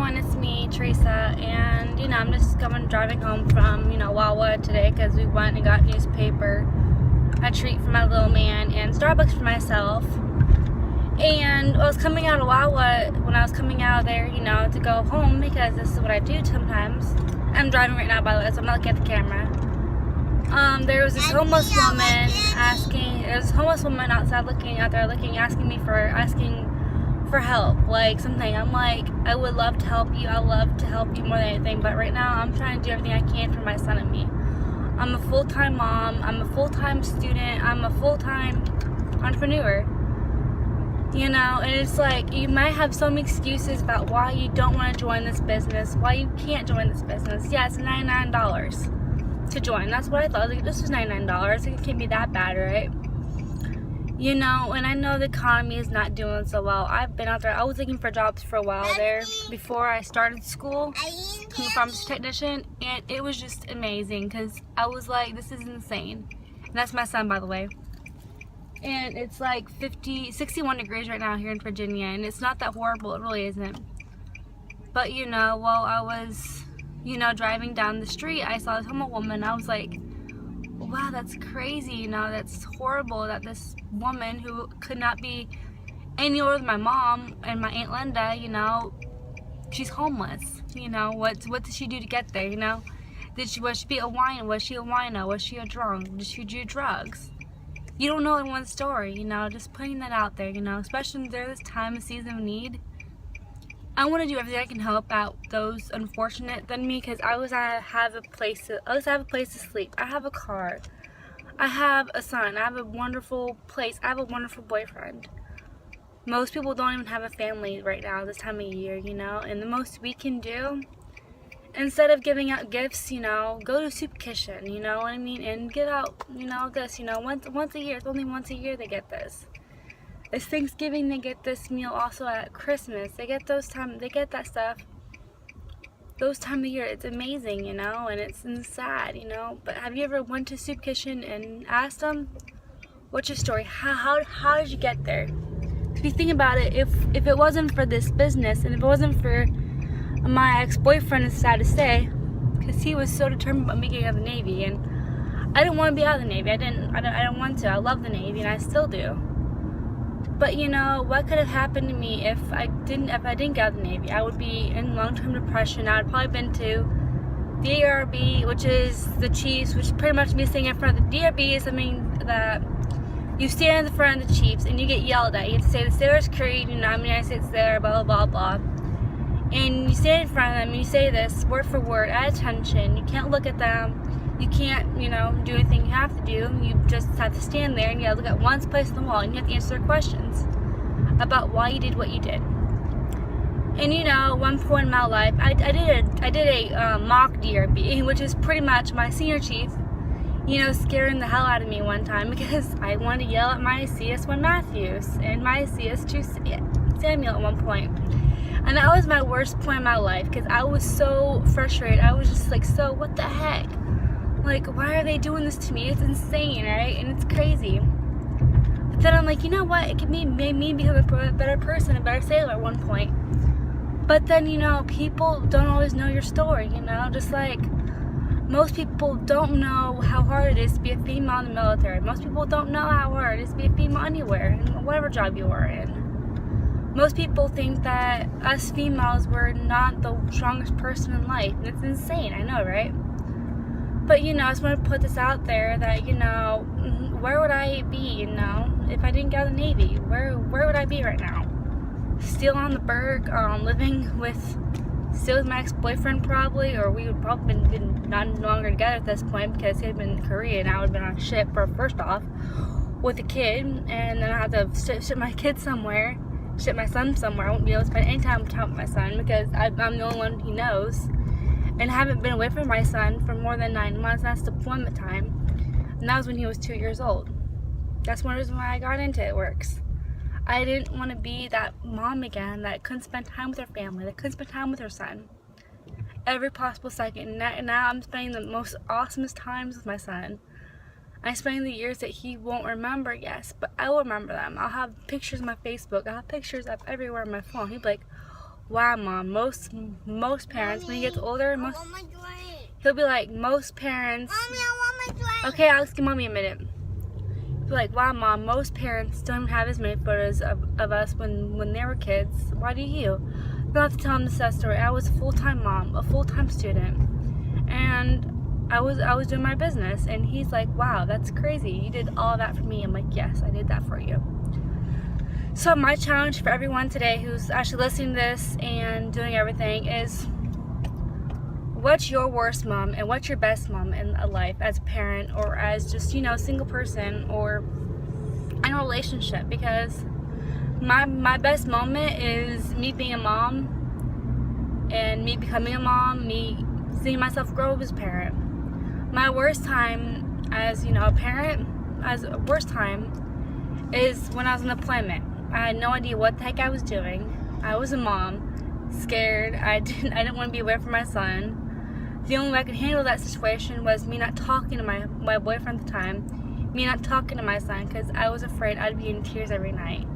everyone, it's me, Teresa, and I'm just driving home from Wawa today because we went and got newspaper, a treat for my little man, and Starbucks for myself. And I was coming out of Wawa when I was coming out of there, to go home because this is what I do sometimes. I'm driving right now, by the way, so I'm not looking at the camera. There was this homeless woman outside asking me for help, like something. I'm like, I would love to help you. I love to help you more than anything, but right now I'm trying to do everything I can for my son and me. I'm a full-time mom. I'm a full-time student. I'm a full-time entrepreneur. And it's like, you might have some excuses about why you don't want to join this business, why you can't join this business. Yeah, it's $99 to join. That's what I thought. Like, this was $99. It can't be that bad, right? And I know the economy is not doing so well. I've been out there. I was looking for jobs for a while there before I started school, become a pharmacy technician, and it was just amazing because I was like, this is insane. And that's my son, by the way. And it's like 61 degrees right now here in Virginia, and it's not that horrible. It really isn't. But while I was, driving down the street, I saw this homeless woman. I was like, wow, that's crazy, that's horrible that this woman who could not be any older than my mom and my Aunt Linda, she's homeless. What did she do to get there, was she a wino? Was she a wino? Was she a drunk? Did she do drugs? You don't know anyone's story, just putting that out there, especially during this time of season of need. I want to do everything I can help out those unfortunate than me, because I always have a place to sleep. I have a car. I have a son. I have a wonderful place. I have a wonderful boyfriend. Most people don't even have a family right now this time of year, and the most we can do, instead of giving out gifts, go to a soup kitchen, you know what I mean, and give out, this, once a year. It's only once a year they get this. It's Thanksgiving, they get this meal. Also at Christmas, they get that stuff those time of year. It's amazing, and it's sad, But have you ever went to Soup Kitchen and asked them, what's your story? How did you get there? If you think about it, if it wasn't for this business, and if it wasn't for my ex-boyfriend, it's sad to say, because he was so determined about me getting out of the Navy, and I didn't want to be out of the Navy. I don't want to. I love the Navy, and I still do. But what could have happened to me if I didn't get out of the Navy? I would be in long-term depression. I would probably been to the ARB, which is the Chiefs, which pretty much means staying in front of the DRB is something that you stand in the front of the Chiefs and you get yelled at. You have to say the Sailor's Creed, I'm the United States there, blah, blah, blah, blah. And you stand in front of them and you say this word for word at attention. You can't look at them. You can't, do anything you have to do. You just have to stand there and you have to look at one place on the wall and you have to answer their questions about why you did what you did. And at one point in my life, I did a mock DRB, which is pretty much my senior chief, scaring the hell out of me one time because I wanted to yell at my CS1 Matthews and my CS2 Samuel at one point. And that was my worst point in my life because I was so frustrated. I was just like, so what the heck? Like, why are they doing this to me? It's insane, right? And it's crazy. But then I'm like, you know what? It made me become a better person, a better sailor at one point. But then, people don't always know your story, Just like most people don't know how hard it is to be a female in the military. Most people don't know how hard it is to be a female anywhere, in whatever job you are in. Most people think that us females were not the strongest person in life. And it's insane, I know, right? But, I just want to put this out there that, where would I be, if I didn't get out of the Navy? Where would I be right now? Still on the Berg, living with my ex-boyfriend probably, or we would probably been not longer together at this point because he had been in Korea and I would have been on a ship first off with a kid, and then I had to ship my kid somewhere, ship my son somewhere. I won't be able to spend any time with my son because I'm the only one he knows. And I haven't been away from my son for more than 9 months. That's deployment time. And that was when he was 2 years old. That's one reason why I got into It Works. I didn't want to be that mom again that couldn't spend time with her family, that couldn't spend time with her son. Every possible second. And now I'm spending the most awesomest times with my son. I'm spending the years that he won't remember, yes, but I will remember them. I'll have pictures on my Facebook. I'll have pictures up everywhere on my phone. He'll be like, wow, Mom, most parents, when he gets older, he'll be like, most parents, Mommy, I want my drink. okay, Alex, give Mommy a minute. He'll be like, wow, Mom, most parents don't have as many photos of us when they were kids. Why do you? I'll have to tell him the sad story. I was a full-time mom, a full-time student, and I was doing my business, and he's like, wow, that's crazy. You did all that for me. I'm like, yes, I did that for you. So my challenge for everyone today who's actually listening to this and doing everything is, what's your worst mom and what's your best mom in a life as a parent or as just, you know, a single person or in a relationship? Because my best moment is me being a mom and me becoming a mom, me seeing myself grow as a parent. My worst time as, you know, a parent, as a worst time is when I was in deployment. I had no idea what the heck I was doing. I was a mom, scared. I didn't want to be away from my son. The only way I could handle that situation was me not talking to my boyfriend at the time, me not talking to my son, because I was afraid I'd be in tears every night.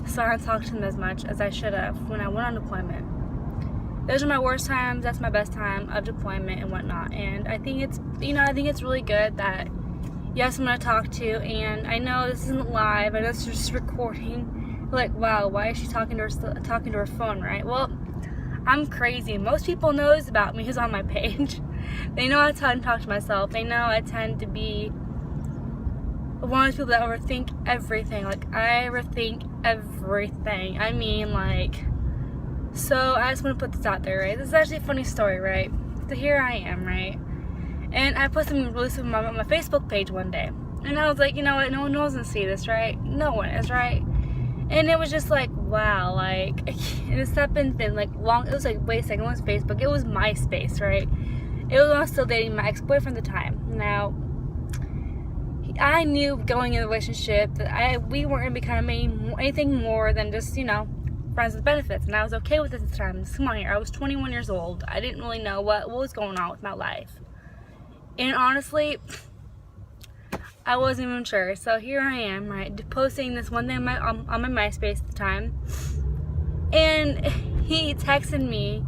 So I didn't talk to him as much as I should have when I went on deployment. Those are my worst times. That's my best time of deployment and whatnot. And I think it's, you know, I think it's really good that you have someone to talk to. And I know this isn't live. I know it's just recording. Like, wow, why is she talking to her phone, right? Well, I'm crazy. Most people knows about me who's on my page. They know I tend to talk to myself. They know I tend to be one of those people that overthink everything. Like, I overthink everything. I mean, like, so I just want to put this out there, right? This is actually a funny story, right? So here I am, right? And I put something really simple on my Facebook page one day. And I was like, you know what? No one knows to see this, right? No one is, right? And it was just like, wow, like, and it's not been like long. It was like, wait a second, it was Facebook. It was MySpace, right? It was when I was still dating my ex-boyfriend at the time. Now, I knew going in the relationship that we weren't going to become anything more than just, you know, friends with benefits, and I was okay with it at the time. Come on here, I was 21 years old. I didn't really know what was going on with my life, and honestly, I wasn't even sure. So here I am, right, posting this one thing on my MySpace at the time, and he texted me.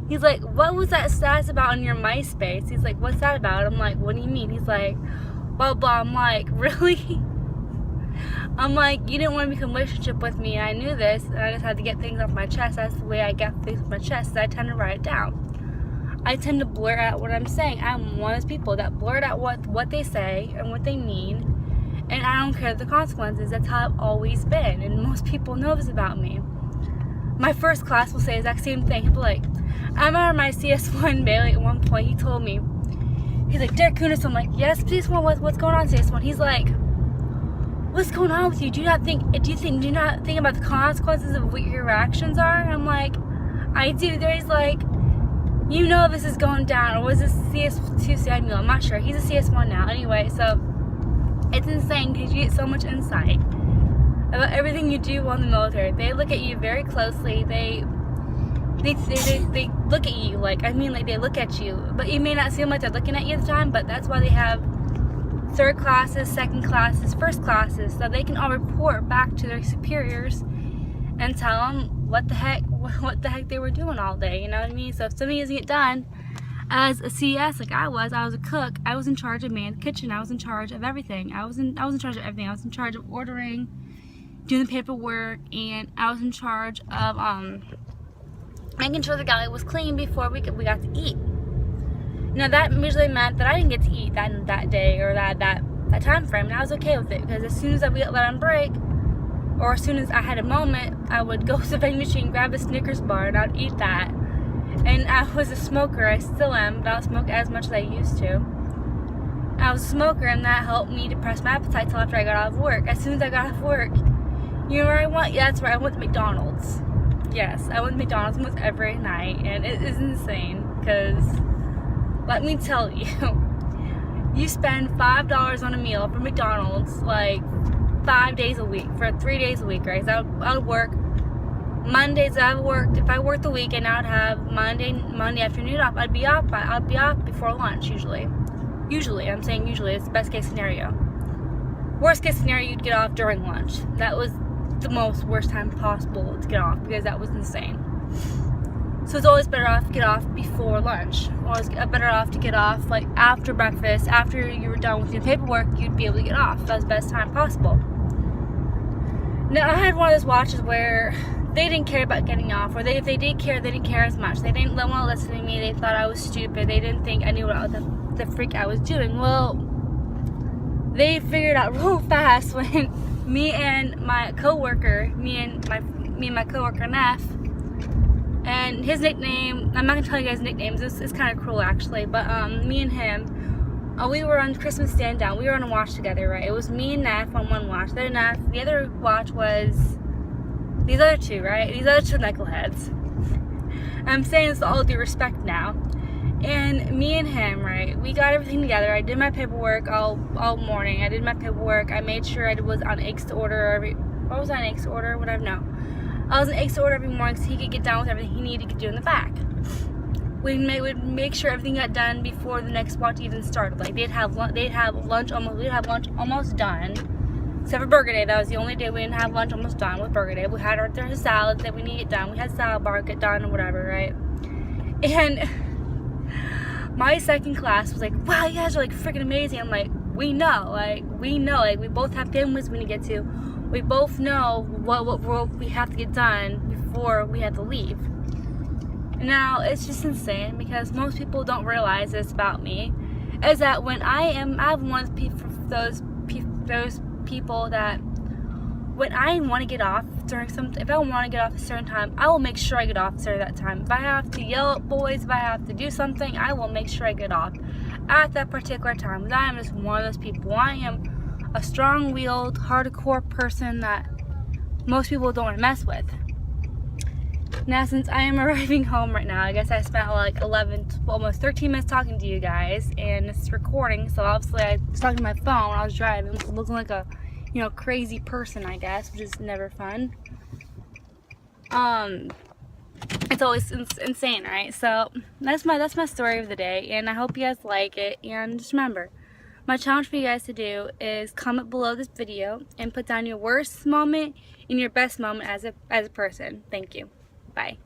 He's like, "What was that status about on your MySpace?" He's like, "What's that about?" I'm like, "What do you mean?" He's like, blah blah. I'm like, really? I'm like, you didn't want to become in a relationship with me, and I knew this, and I just had to get things off my chest. That's the way I get things off my chest, is I tend to write it down. I tend to blur out what I'm saying. I'm one of those people that blurt out what they say and what they mean, and I don't care the consequences. That's how I've always been, and most people know this about me. My first class will say the exact same thing. He'll be like, I remember my CS1 Bailey at one point, he told me, he's like, Derek Kunis. I'm like, yes, CS1, what's going on, CS1? He's like, what's going on with you? Do you not think about the consequences of what your actions are? And I'm like, I do. There's like, you know, this is going down. Or was this CS2 Samuel? I'm not sure. He's a CS1 now. Anyway, so it's insane because you get so much insight about everything you do while in the military. They look at you very closely. They look at you, like, I mean, like, they look at you, but you may not seem like they're looking at you at the time, but that's why they have third classes, second classes, first classes, so they can all report back to their superiors and tell them what the heck they were doing all day, you know what I mean? So if something doesn't get done, as a CS, like I was a cook, I was in charge of manning the kitchen, I was in charge of everything, I was in charge of everything, I was in charge of ordering, doing the paperwork, and I was in charge of, making sure the galley was clean before we got to eat. Now that usually meant that I didn't get to eat that day or that time frame, and I was okay with it because as soon as I would get let on break, or as soon as I had a moment, I would go to the vending machine, grab a Snickers bar, and I'd eat that. And I was a smoker, I still am, but I don't smoke as much as I used to. I was a smoker, and that helped me depress my appetite till after I got out of work. As soon as I got out of work, you know where I went? Yeah, that's right, I went to McDonald's. Yes, I went to McDonald's almost every night, and it is insane, because let me tell you, you spend $5 on a meal for McDonald's, like, 5 days a week, for 3 days a week, right? So I would work Mondays. If I worked the weekend, I would have Monday afternoon off. I'd be off before lunch, usually. Usually, I'm saying usually, it's the best case scenario. Worst case scenario, you'd get off during lunch. That was the worst time possible to get off, because that was insane. So it's always better off to get off before lunch. Always better off to get off like after breakfast, after you were done with your paperwork, you'd be able to get off. That was the best time possible. Now I had one of those watches where they didn't care about getting off, or if they did care, they didn't care as much. They didn't want to listen to me. They thought I was stupid. They didn't think I knew what the freak I was doing. Well, they figured out real fast when me and my coworker, me and my coworker Neff, and his nickname, I'm not gonna tell you guys nicknames. It's kind of cruel actually, but me and him, we were on Christmas stand down. We were on a watch together, right? It was me and Neff on one watch. The other watch was these other two, right? These other two knuckleheads. I'm saying this with all due respect now. And me and him, right, we got everything together. I did my paperwork all morning. I did my paperwork. I made sure I was on X order what was on X order? Whatever, no. I was on X order every morning so he could get done with everything he needed to do in the back. We'd make sure everything got done before the next watch even started. Like we'd have lunch almost done. Except for Burger Day. That was the only day we didn't have lunch almost done with Burger Day. We had our salads that we need to get done. We had salad bar get done or whatever, right? And my second class was like, wow, you guys are like freaking amazing. I'm like, we know, like we both have families we need to get to. We both know what we have to get done before we have to leave. Now, it's just insane because most people don't realize this about me, is that when I'm one of those people that when I want to get off if I want to get off a certain time, I will make sure I get off during that time. If I have to yell at boys, if I have to do something, I will make sure I get off at that particular time. Because I am just one of those people. I am a strong-willed, hardcore person that most people don't want to mess with. Now, since I am arriving home right now, I guess I spent like almost 13 minutes talking to you guys, and it's recording, so obviously I was talking to my phone when I was driving, looking like a, crazy person, I guess, which is never fun. It's always insane, right? So that's my story of the day, and I hope you guys like it. And just remember, my challenge for you guys to do is comment below this video and put down your worst moment and your best moment as a person. Thank you. Bye.